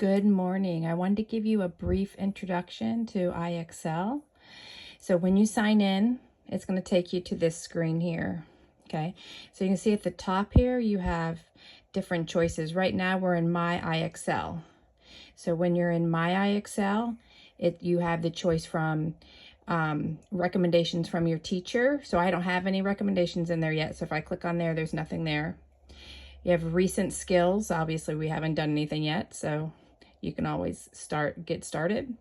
Good morning. I wanted to give you a brief introduction to iExcel. So when you sign in, it's going to take you to this screen here. Okay, so you can see at the top here, you have different choices. Right now we're in My iExcel. So when you're in My iExcel, you have the choice from recommendations from your teacher. So I don't have any recommendations in there yet. So if I click on there, there's nothing there. You have recent skills. Obviously we haven't done anything yet, so you can always get started.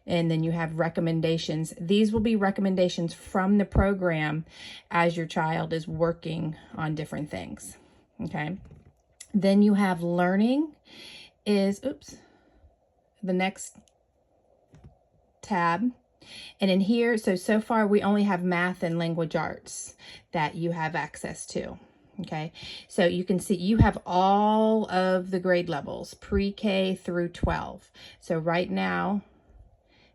And then you have recommendations. These will be recommendations from the program as your child is working on different things. Okay. Then you have learning is, the next tab. And in here, so far we only have math and language arts that you have access to. Okay, so you can see you have all of the grade levels, pre-K through 12. So right now,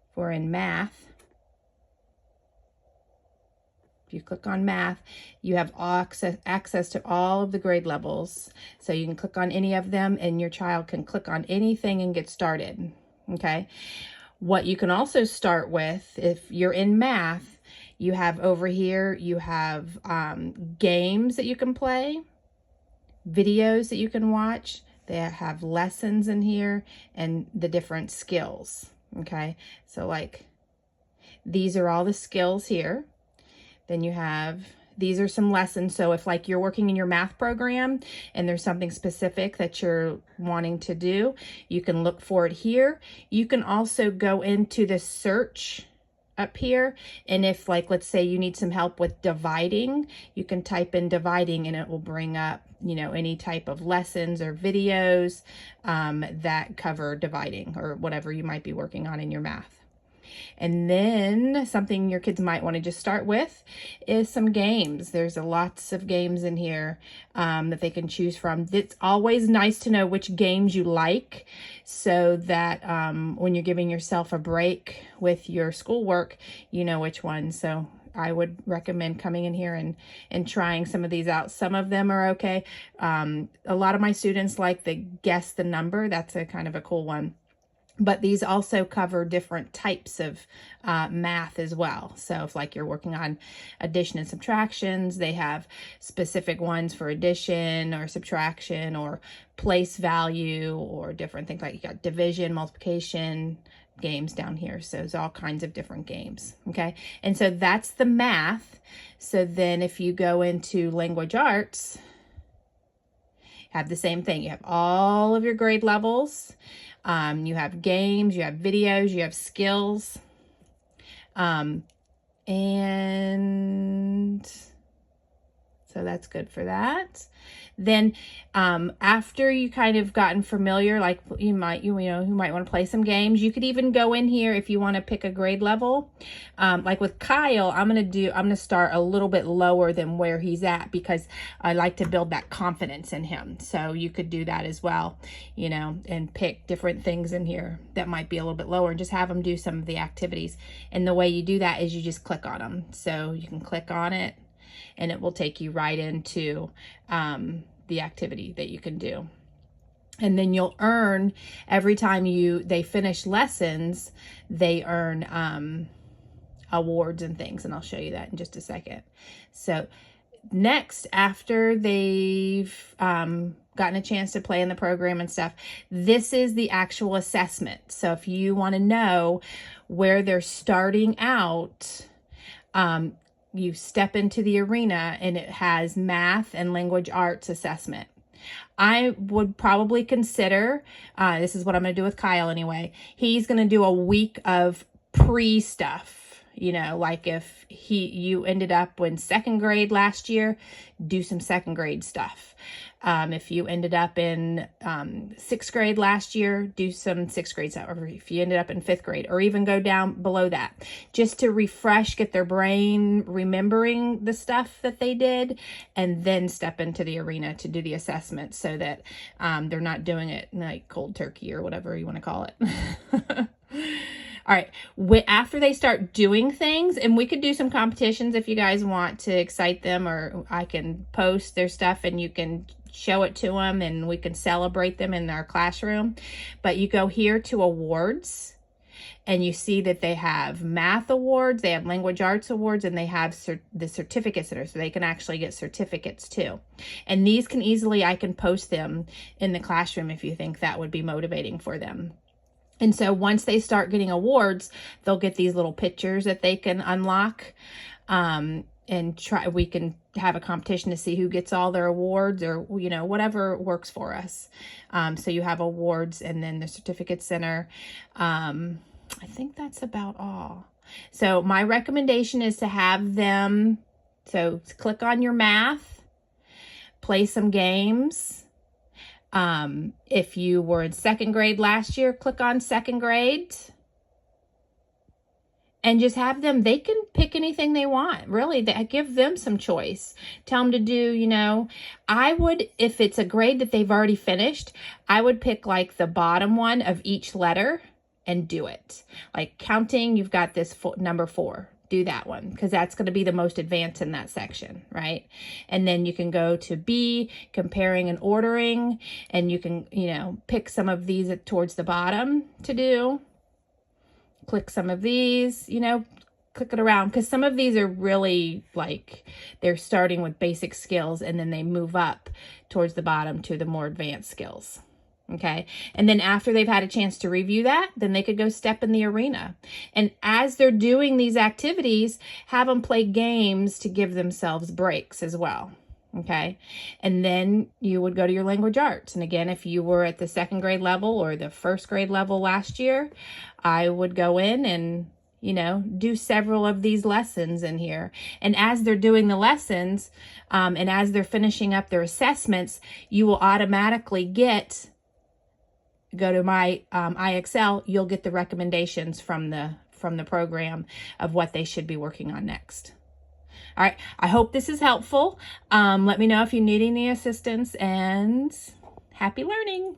if we're in math, if you click on math, you have access to all of the grade levels. So you can click on any of them and your child can click on anything and get started. Okay, what you can also start with, if you're in math, you have over here, you have games that you can play, videos that you can watch. They have lessons in here and the different skills. Okay, so like these are all the skills here. Then you have, these are some lessons. So if like you're working in your math program and there's something specific that you're wanting to do, you can look for it here. You can also go into the search up here, and if like let's say you need some help with dividing, you can type in dividing and it will bring up, you know, any type of lessons or videos that cover dividing or whatever you might be working on in your math. And then something your kids might want to just start with is some games. There's lots of games in here that they can choose from. It's always nice to know which games you like so that when you're giving yourself a break with your schoolwork, you know which ones. So I would recommend coming in here and trying some of these out. Some of them are okay. A lot of my students like the guess the number. That's a kind of a cool one. But these also cover different types of math as well. So if like you're working on addition and subtractions, they have specific ones for addition or subtraction or place value or different things, like you got division, multiplication games down here. So there's all kinds of different games. Okay. And so that's the math. So then if you go into language arts, have the same thing. You have all of your grade levels. You have games, you have videos, you have skills. And so that's good for that. Then after you kind of gotten familiar, like you might want to play some games. You could even go in here if you want to pick a grade level. Like with Kyle, I'm going to start a little bit lower than where he's at because I like to build that confidence in him. So you could do that as well, you know, and pick different things in here that might be a little bit lower and just have him do some of the activities. And the way you do that is you just click on them. So you can click on it and it will take you right into the activity that you can do. And then you'll earn every time they finish lessons, they earn awards and things. And I'll show you that in just a second. So next, after they've gotten a chance to play in the program and stuff, this is the actual assessment. So if you want to know where they're starting out, you step into the arena and it has math and language arts assessment. I would probably consider, this is what I'm going to do with Kyle anyway. He's going to do a week of pre stuff, you know, like if you ended up in second grade last year, do some second grade stuff. If you ended up in sixth grade last year, do some sixth grade stuff. Or if you ended up in fifth grade, or even go down below that, just to refresh, get their brain remembering the stuff that they did, and then step into the arena to do the assessment so that they're not doing it like cold turkey or whatever you want to call it. All right, after they start doing things, and we could do some competitions if you guys want to excite them, or I can post their stuff and you can show it to them and we can celebrate them in our classroom. But you go here to awards, and you see that they have math awards, they have language arts awards, and they have the certificate center, so they can actually get certificates too. And these can easily, I can post them in the classroom if you think that would be motivating for them. And so once they start getting awards, they'll get these little pictures that they can unlock, and we can have a competition to see who gets all their awards, or, you know, whatever works for us. So you have awards and then the certificate center. I think that's about all. So my recommendation is to have them, so click on your math, play some games. If you were in second grade last year, click on second grade. And just have them, they can pick anything they want. Really, give them some choice. Tell them to do, you know, I would, if it's a grade that they've already finished, I would pick like the bottom one of each letter and do it. Like counting, you've got this number 4. Do that one, because that's going to be the most advanced in that section, right? And then you can go to B, comparing and ordering, and you can, you know, pick some of these towards the bottom to do. Click some of these, you know, click it around, because some of these are really like, they're starting with basic skills and then they move up towards the bottom to the more advanced skills. Okay. And then after they've had a chance to review that, then they could go step in the arena. And as they're doing these activities, have them play games to give themselves breaks as well. Okay. And then you would go to your language arts. And again, if you were at the second grade level or the first grade level last year, I would go in and, you know, do several of these lessons in here. And as they're doing the lessons, and as they're finishing up their assessments, you will automatically go to my IXL, you'll get the recommendations from the program of what they should be working on next. All right, I hope this is helpful. Let me know if you need any assistance, and happy learning.